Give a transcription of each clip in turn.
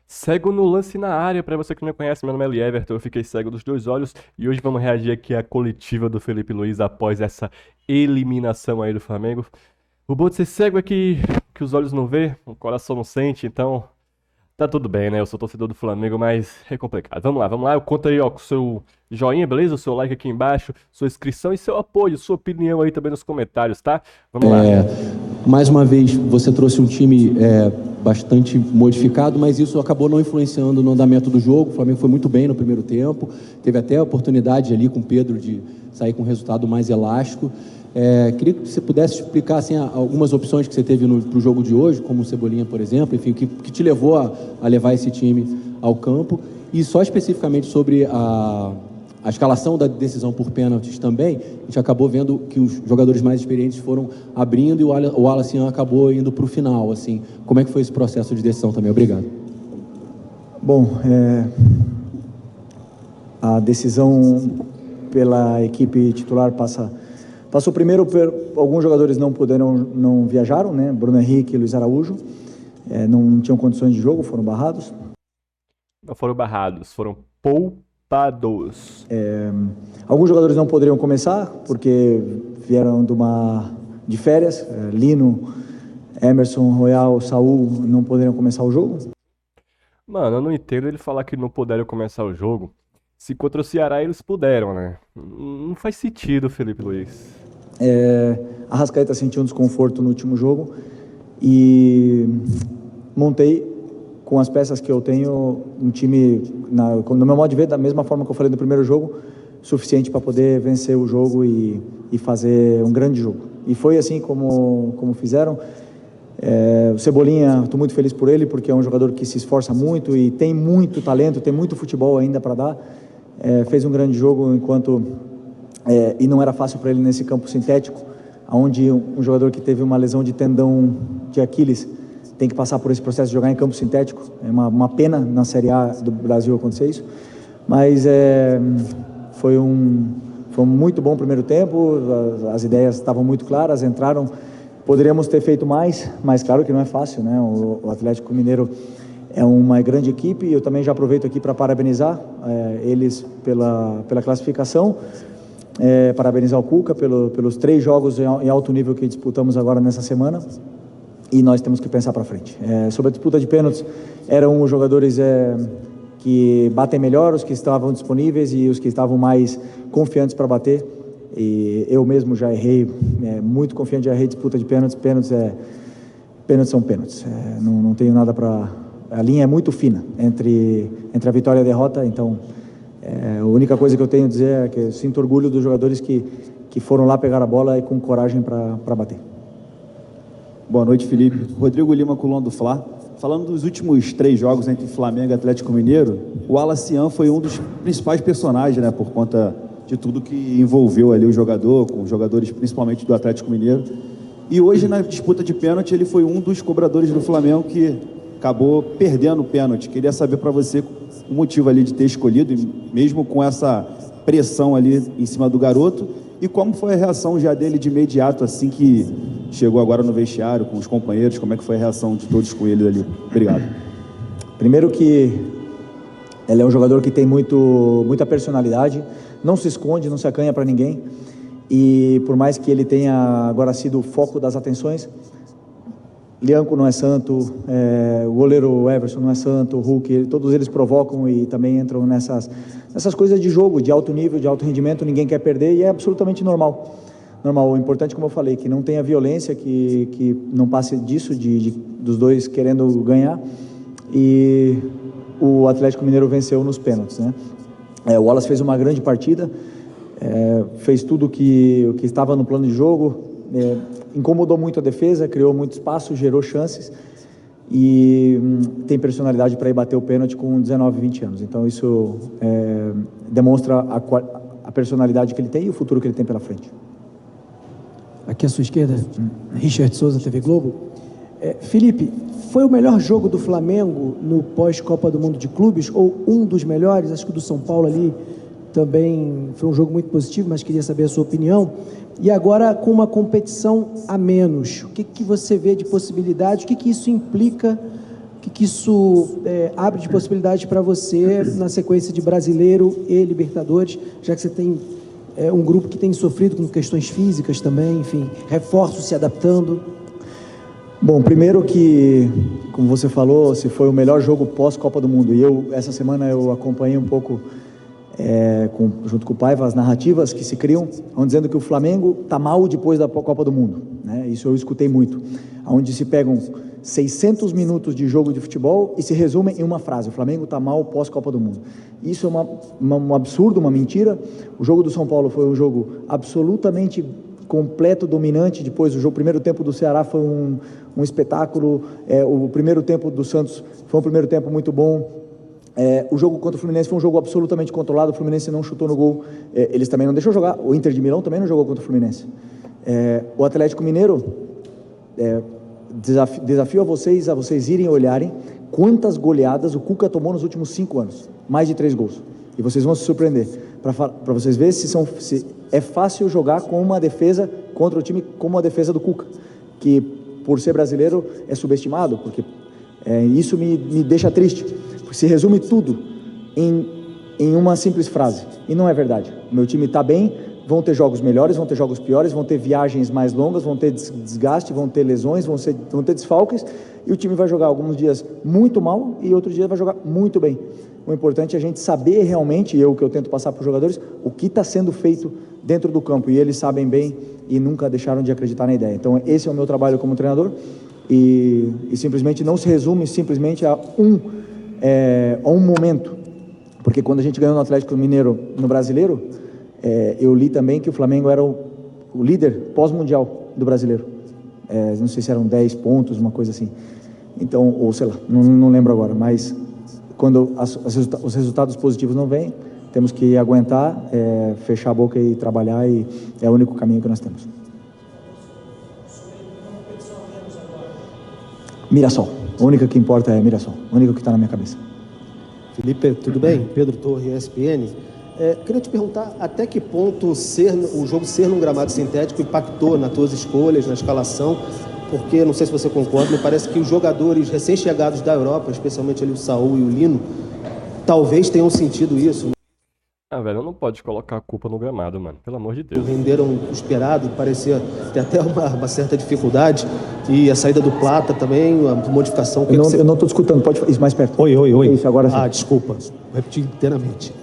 Cego no lance na área, pra você que não me conhece, meu nome é Everton, eu fiquei cego dos dois olhos e hoje vamos reagir aqui à coletiva do Felipe Luiz após essa eliminação aí do Flamengo. O bom de ser cego é que os olhos não vê, o coração não sente, então tá tudo bem, né? Eu sou torcedor do Flamengo, mas é complicado. Vamos lá, eu conto aí, ó, com o seu joinha, beleza? O seu like aqui embaixo, sua inscrição e seu apoio, sua opinião aí também nos comentários, tá? Vamos lá. Mais uma vez, você trouxe um time bastante modificado, mas isso acabou não influenciando no andamento do jogo. O Flamengo foi muito bem no primeiro tempo, teve até a oportunidade ali com o Pedro de sair com um resultado mais elástico. Queria que você pudesse explicar assim, algumas opções que você teve para o jogo de hoje, como o Cebolinha, por exemplo, enfim, o que te levou a levar esse time ao campo, e só especificamente sobre a escalação da decisão por pênaltis também. A gente acabou vendo que os jogadores mais experientes foram abrindo e o Wallace acabou indo para o final. Assim, como é que foi esse processo de decisão também? Obrigado. Bom, a decisão pela equipe titular passou primeiro por alguns jogadores não viajaram, né? Bruno Henrique e Luiz Araújo, não tinham condições de jogo, foram barrados. Não foram barrados, foram poupados. Alguns jogadores não poderiam começar porque vieram de férias. Lino, Emerson, Royal, Saul não poderiam começar o jogo. Mano, eu não entendo ele falar que não puderam começar o jogo. Se contra o Ceará eles puderam, né? Não faz sentido, Felipe Luiz. A Arrascaeta sentiu um desconforto no último jogo e montei com as peças que eu tenho um time, no meu modo de ver, da mesma forma que eu falei no primeiro jogo, suficiente para poder vencer o jogo e fazer um grande jogo. E foi assim como fizeram. O Cebolinha, estou muito feliz por ele, porque é um jogador que se esforça muito e tem muito talento, tem muito futebol ainda para dar. Fez um grande jogo e não era fácil para ele nesse campo sintético, onde um jogador que teve uma lesão de tendão de Aquiles tem que passar por esse processo de jogar em campo sintético. É uma pena na Série A do Brasil acontecer isso, mas foi um muito bom primeiro tempo. As ideias estavam muito claras, entraram. Poderíamos ter feito mais, mas claro que não é fácil, né? O Atlético Mineiro é uma grande equipe. Eu também já aproveito aqui para parabenizar eles pela classificação, parabenizar o Cuca pelos 3 jogos em alto nível que disputamos agora nessa semana, e nós temos que pensar para frente. Sobre a disputa de pênaltis, eram os jogadores que batem melhor, os que estavam disponíveis e os que estavam mais confiantes para bater, e eu mesmo já errei, muito confiante, já errei disputa de pênaltis. Pênaltis são pênaltis, não tenho nada para... A linha é muito fina entre a vitória e a derrota, então a única coisa que eu tenho a dizer é que eu sinto orgulho dos jogadores que foram lá pegar a bola e com coragem para bater. Boa noite, Felipe. Rodrigo Lima, Coluna do Fla. Falando dos últimos 3 jogos entre Flamengo e Atlético Mineiro, o Wallace foi um dos principais personagens, né, por conta de tudo que envolveu ali o jogador, com os jogadores principalmente do Atlético Mineiro. E hoje, na disputa de pênalti, ele foi um dos cobradores do Flamengo que acabou perdendo o pênalti. Queria saber para você o motivo ali de ter escolhido, mesmo com essa pressão ali em cima do garoto, e como foi a reação já dele de imediato, assim que chegou agora no vestiário com os companheiros, como é que foi a reação de todos com ele ali? Obrigado. Primeiro que ele é um jogador que tem muita personalidade, não se esconde, não se acanha para ninguém, e por mais que ele tenha agora sido o foco das atenções, Lianco não é santo, o goleiro Everson não é santo, o Hulk, todos eles provocam e também entram nessas coisas de jogo, de alto nível, de alto rendimento. Ninguém quer perder e é absolutamente normal. O importante, como eu falei, que não tenha violência, que não passe disso, dos dois querendo ganhar, e o Atlético Mineiro venceu nos pênaltis, né? O Wallace fez uma grande partida, fez tudo o que estava no plano de jogo, incomodou muito a defesa, criou muito espaço, gerou chances e tem personalidade para ir bater o pênalti com 19, 20 anos. Então isso demonstra a personalidade que ele tem e o futuro que ele tem pela frente. Aqui à sua esquerda, Richard Souza, TV Globo. Felipe, foi o melhor jogo do Flamengo no pós-Copa do Mundo de Clubes, ou um dos melhores? Acho que o do São Paulo ali também foi um jogo muito positivo, mas queria saber a sua opinião. E agora, com uma competição a menos, o que você vê de possibilidade? O que isso implica? que isso abre de possibilidades para você na sequência de Brasileiro e Libertadores, já que você tem um grupo que tem sofrido com questões físicas também, enfim, reforços se adaptando? Bom, primeiro que, como você falou, se foi o melhor jogo pós-Copa do Mundo. E essa semana eu acompanhei um pouco, junto com o Paiva, as narrativas que se criam, dizendo que o Flamengo está mal depois da Copa do Mundo, né? Isso eu escutei muito. Onde se pegam 600 minutos de jogo de futebol e se resumem em uma frase: o Flamengo está mal pós-Copa do Mundo. Isso é um absurdo, uma mentira. O jogo do São Paulo foi um jogo absolutamente completo, dominante. Depois o primeiro tempo do Ceará foi um espetáculo. O primeiro tempo do Santos foi um primeiro tempo muito bom. O jogo contra o Fluminense foi um jogo absolutamente controlado. O Fluminense não chutou no gol. Eles também não deixou jogar. O Inter de Milão também não jogou contra o Fluminense. O Atlético Mineiro, desafio a vocês irem olharem quantas goleadas o Cuca tomou nos últimos 5 anos. Mais de 3 gols. E vocês vão se surpreender. Para vocês verem se é fácil jogar com uma defesa contra o time como a defesa do Cuca, que por ser brasileiro é subestimado, porque isso me deixa triste. Se resume tudo em uma simples frase, e não é verdade. O meu time está bem, vão ter jogos melhores, vão ter jogos piores, vão ter viagens mais longas, vão ter desgaste, vão ter lesões, vão ter desfalques, e o time vai jogar alguns dias muito mal e outros dias vai jogar muito bem. O importante é a gente saber realmente, o que eu tento passar para os jogadores, o que está sendo feito dentro do campo, e eles sabem bem e nunca deixaram de acreditar na ideia. Então esse é o meu trabalho como treinador, e simplesmente não se resume simplesmente a um momento, porque quando a gente ganhou no Atlético Mineiro no Brasileiro, eu li também que o Flamengo era o líder pós-mundial do Brasileiro. Não sei se eram 10 pontos, uma coisa assim. Então, ou sei lá, não lembro agora, mas quando os resultados positivos não vêm, temos que aguentar, fechar a boca e trabalhar, e é o único caminho que nós temos. Mirassol. A única que importa é Mirassol. A única que está na minha cabeça. Felipe, tudo bem? Pedro Torre, ESPN. Queria te perguntar até que ponto o jogo ser num gramado sintético impactou nas tuas escolhas, na escalação, porque, não sei se você concorda, me parece que os jogadores recém-chegados da Europa, especialmente ali o Saúl e o Lino, talvez tenham sentido isso. Velho, não pode colocar a culpa no gramado, mano. Pelo amor de Deus. Renderam o esperado, parecia ter até uma certa dificuldade. E a saída do Plata também, a modificação... Eu não estou escutando, pode falar isso mais perto. Oi. Isso, agora sim. Desculpa, vou repetir inteiramente.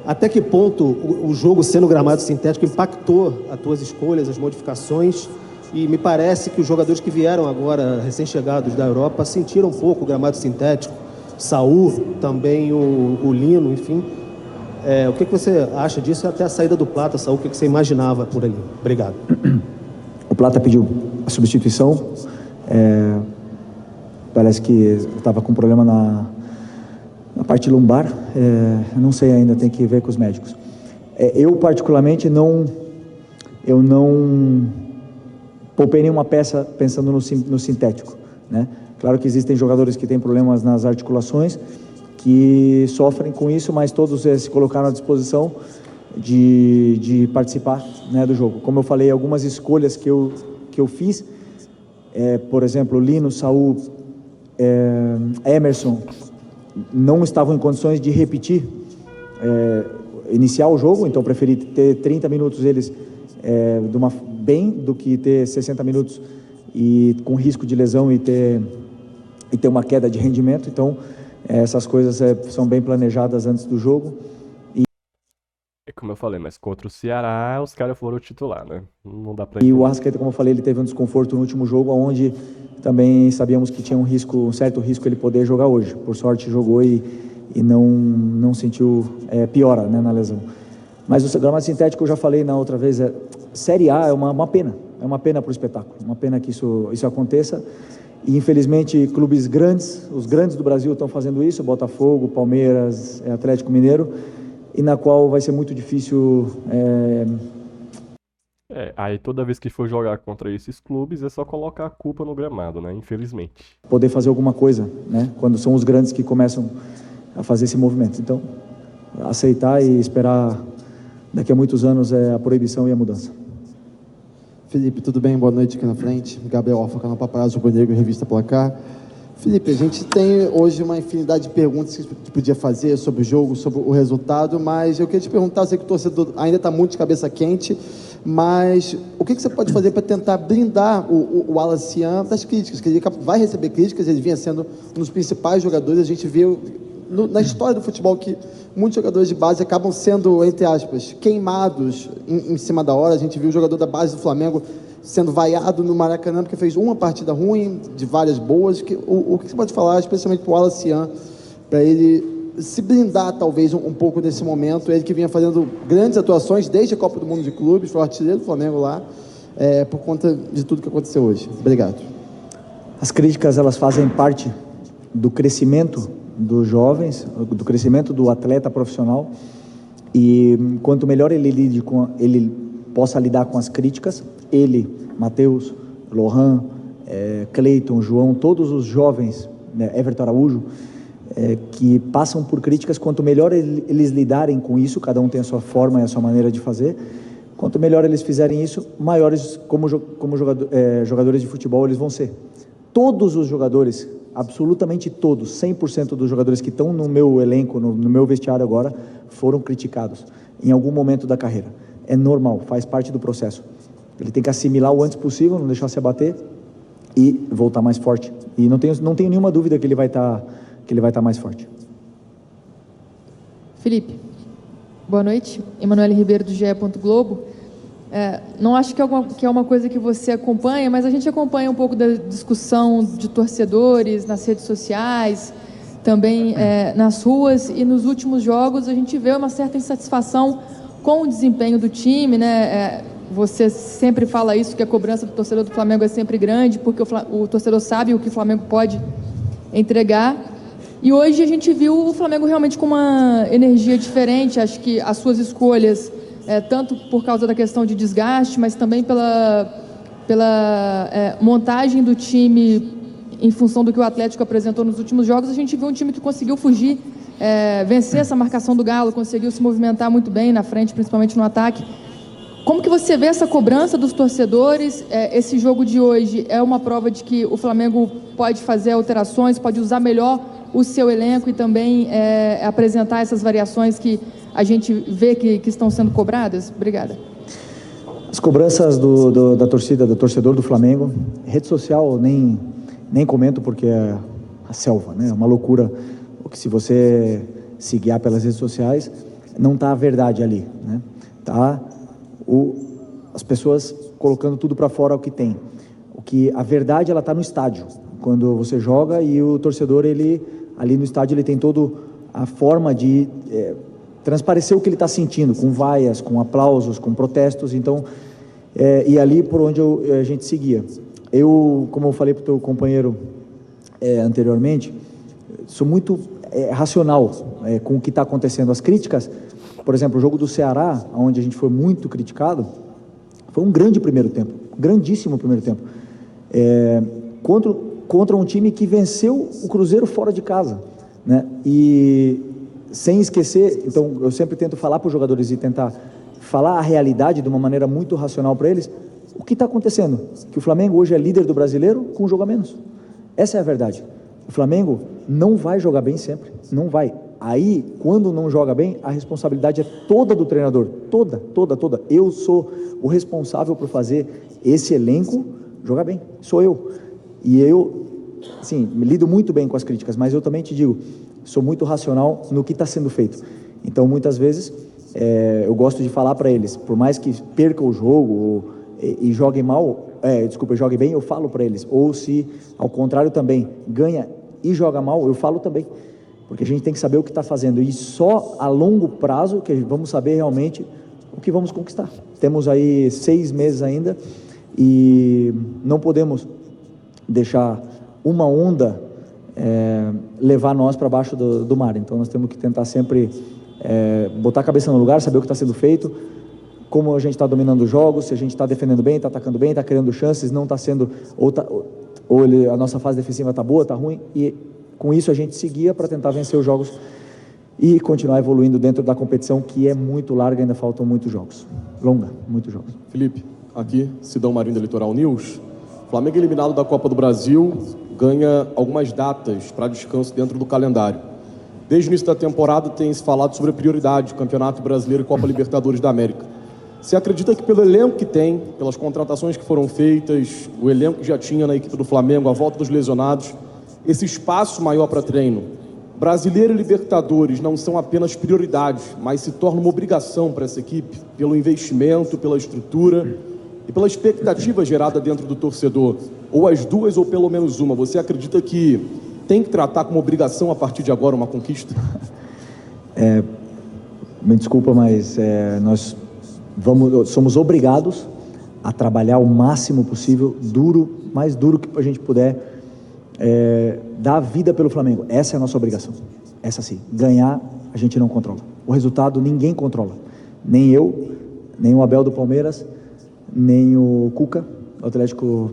Até que ponto o jogo sendo gramado sintético impactou as tuas escolhas, as modificações? E me parece que os jogadores que vieram agora, recém-chegados da Europa, sentiram um pouco o gramado sintético. Saúl, também o Lino, enfim... o que você acha disso, até a saída do Plata, Saúl, o que você imaginava por ali? Obrigado. O Plata pediu a substituição, parece que estava com problema na parte lumbar, não sei ainda, tem que ver com os médicos. Eu particularmente não poupei nenhuma peça pensando no sintético, né? Claro que existem jogadores que têm problemas nas articulações, que sofrem com isso, mas todos se colocaram à disposição de participar, né, do jogo. Como eu falei, algumas escolhas que eu fiz, por exemplo, Lino, Saúl, Emerson, não estavam em condições de repetir, iniciar o jogo, então preferi ter 30 minutos eles bem do que ter 60 minutos e com risco de lesão e ter uma queda de rendimento. Então essas coisas são bem planejadas antes do jogo. Como eu falei, mas contra o Ceará, os caras foram titular, né? Não dá pra E o Arrascaeta, como eu falei, ele teve um desconforto no último jogo, onde também sabíamos que tinha um certo risco ele poder jogar hoje. Por sorte, jogou e não sentiu piora, né, na lesão. Mas o gramado sintético, eu já falei na outra vez, Série A é uma pena. É uma pena para o espetáculo. Uma pena que isso aconteça. E, infelizmente, clubes grandes, os grandes do Brasil estão fazendo isso, Botafogo, Palmeiras, Atlético Mineiro, e na qual vai ser muito difícil... aí toda vez que for jogar contra esses clubes, é só colocar a culpa no gramado, né? Infelizmente. Poder fazer alguma coisa, né? Quando são os grandes que começam a fazer esse movimento. Então, aceitar e esperar daqui a muitos anos a proibição e a mudança. Felipe, tudo bem? Boa noite aqui na frente. Gabriel Alfa, canal Paparazzo, Rubro Negro, Revista Placar. Felipe, a gente tem hoje uma infinidade de perguntas que a gente podia fazer sobre o jogo, sobre o resultado, mas eu queria te perguntar, sei que o torcedor ainda está muito de cabeça quente, mas o que você pode fazer para tentar blindar o Wallace Yan das críticas? Que ele vai receber críticas, ele vinha sendo um dos principais jogadores, a gente viu na história do futebol que muitos jogadores de base acabam sendo, entre aspas, queimados em cima da hora. A gente viu o jogador da base do Flamengo sendo vaiado no Maracanã porque fez uma partida ruim, de várias boas. O que você pode falar, especialmente para o Wallace Yan, para ele se blindar talvez um pouco nesse momento, ele que vinha fazendo grandes atuações desde a Copa do Mundo de Clubes, foi o artilheiro do Flamengo lá, por conta de tudo que aconteceu hoje. Obrigado. As críticas, elas fazem parte do crescimento dos jovens, do crescimento do atleta profissional, e quanto melhor ele possa lidar com as críticas, ele, Matheus, Lohan, Cleiton, João, todos os jovens, né, Everton Araújo, que passam por críticas, quanto melhor eles lidarem com isso, cada um tem a sua forma e a sua maneira de fazer, quanto melhor eles fizerem isso, maiores como jogadores de futebol eles vão ser. Todos os jogadores, absolutamente todos, 100% dos jogadores que estão no meu elenco, no meu vestiário agora, foram criticados em algum momento da carreira. É normal, faz parte do processo. Ele tem que assimilar o antes possível, não deixar se abater e voltar mais forte. E não tenho nenhuma dúvida que ele vai estar mais forte. Felipe, boa noite. Emanuele Ribeiro, do GE. Globo. Não acho que é uma coisa que você acompanha, mas a gente acompanha um pouco da discussão de torcedores nas redes sociais, também nas ruas, e nos últimos jogos a gente vê uma certa insatisfação com o desempenho do time, né? Você sempre fala isso, que a cobrança do torcedor do Flamengo é sempre grande, porque o torcedor sabe o que o Flamengo pode entregar. E hoje a gente viu o Flamengo realmente com uma energia diferente. Acho que as suas escolhas, tanto por causa da questão de desgaste, mas também pela montagem do time em função do que o Atlético apresentou nos últimos jogos, a gente viu um time que conseguiu fugir, vencer essa marcação do Galo, conseguiu se movimentar muito bem na frente, principalmente no ataque. Como que você vê essa cobrança dos torcedores? Esse jogo de hoje é uma prova de que o Flamengo pode fazer alterações, pode usar melhor o seu elenco e também apresentar essas variações que a gente vê que estão sendo cobradas? Obrigada. As cobranças da torcida, do torcedor do Flamengo, rede social nem comento porque é a selva, né? É uma loucura, porque se você se guiar pelas redes sociais, não está a verdade ali, né? Tá as pessoas colocando tudo para fora o que tem. A verdade, ela está no estádio, quando você joga, e o torcedor, ele ali no estádio, ele tem toda a forma de transparecer o que ele está sentindo, com vaias, com aplausos, com protestos. Então, e ali por onde a gente seguia. Eu, como eu falei para o teu companheiro anteriormente, sou muito racional com o que está acontecendo. As críticas, por exemplo, o jogo do Ceará, onde a gente foi muito criticado, foi um grande primeiro tempo, grandíssimo primeiro tempo, contra um time que venceu o Cruzeiro fora de casa, né? E sem esquecer, então eu sempre tento falar para os jogadores e tentar falar a realidade de uma maneira muito racional para eles. O que está acontecendo? Que o Flamengo hoje é líder do Brasileiro com um jogo a menos. Essa é a verdade. O Flamengo não vai jogar bem sempre, não vai. Aí, quando não joga bem, a responsabilidade é toda do treinador, toda. Eu sou o responsável por fazer esse elenco jogar bem, sou eu. E eu, sim, lido muito bem com as críticas, mas eu também te digo, sou muito racional no que está sendo feito. Então, muitas vezes, eu gosto de falar para eles, por mais que perca o jogo e jogue mal, jogue bem, eu falo para eles. Ou se, ao contrário também, ganha e joga mal, eu falo também. Porque a gente tem que saber o que está fazendo. E só a longo prazo que vamos saber realmente o que vamos conquistar. Temos aí 6 meses ainda e não podemos deixar uma onda levar nós para baixo do mar. Então nós temos que tentar sempre botar a cabeça no lugar, saber o que está sendo feito, como a gente está dominando os jogos, se a gente está defendendo bem, está atacando bem, está criando chances, não está sendo... a nossa fase defensiva está boa, está ruim, e com isso a gente seguia para tentar vencer os jogos e continuar evoluindo dentro da competição, que é muito larga, ainda faltam muitos jogos. Muitos jogos. Felipe, aqui, Sidão Marinho da Litoral News. Flamengo eliminado da Copa do Brasil, ganha algumas datas para descanso dentro do calendário. Desde o início da temporada tem se falado sobre a prioridade, Campeonato Brasileiro e Copa Libertadores da América. Você acredita que pelo elenco que tem, pelas contratações que foram feitas, o elenco que já tinha na equipe do Flamengo, a volta dos lesionados, esse espaço maior para treino, Brasileiro e Libertadores não são apenas prioridades, mas se torna uma obrigação para essa equipe, pelo investimento, pela estrutura e pela expectativa gerada dentro do torcedor, ou as duas ou pelo menos uma? Você acredita que tem que tratar como obrigação a partir de agora uma conquista? Me desculpa, mas nós somos obrigados a trabalhar o máximo possível, mais duro que a gente puder, dar a vida pelo Flamengo. Essa é a nossa obrigação. Essa sim. Ganhar, a gente não controla. O resultado, ninguém controla. Nem eu, nem o Abel do Palmeiras, nem o Cuca, do Atlético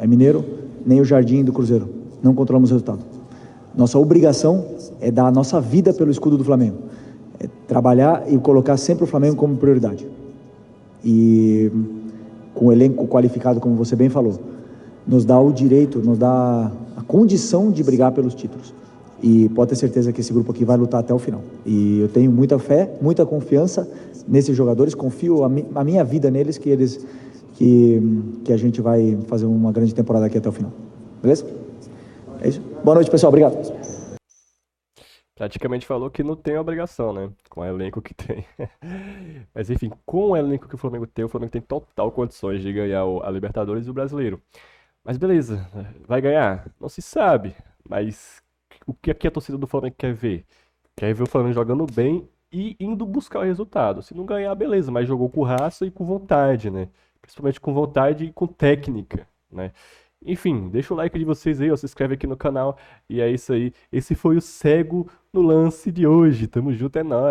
Mineiro, nem o Jardim do Cruzeiro. Não controlamos o resultado. Nossa obrigação é dar a nossa vida pelo escudo do Flamengo. É trabalhar e colocar sempre o Flamengo como prioridade. E com o elenco qualificado, como você bem falou, nos dá o direito, nos dá a condição de brigar pelos títulos. E pode ter certeza que esse grupo aqui vai lutar até o final. E eu tenho muita fé, muita confiança nesses jogadores, confio a minha vida neles, que a gente vai fazer uma grande temporada aqui até o final. Beleza? É isso. Boa noite, pessoal. Obrigado. Praticamente falou que não tem obrigação, né? Com o elenco que tem. Mas enfim, com o elenco que o Flamengo tem total condições de ganhar a Libertadores e o Brasileiro. Mas beleza, vai ganhar? Não se sabe. Mas o que aqui a torcida do Flamengo quer ver? Quer ver o Flamengo jogando bem e indo buscar o resultado. Se não ganhar, beleza, mas jogou com raça e com vontade, né? Principalmente com vontade e com técnica, né? Enfim, deixa o like de vocês aí, ó, se inscreve aqui no canal. E é isso aí. Esse foi o Cego no Lance de hoje. Tamo junto, é nóis.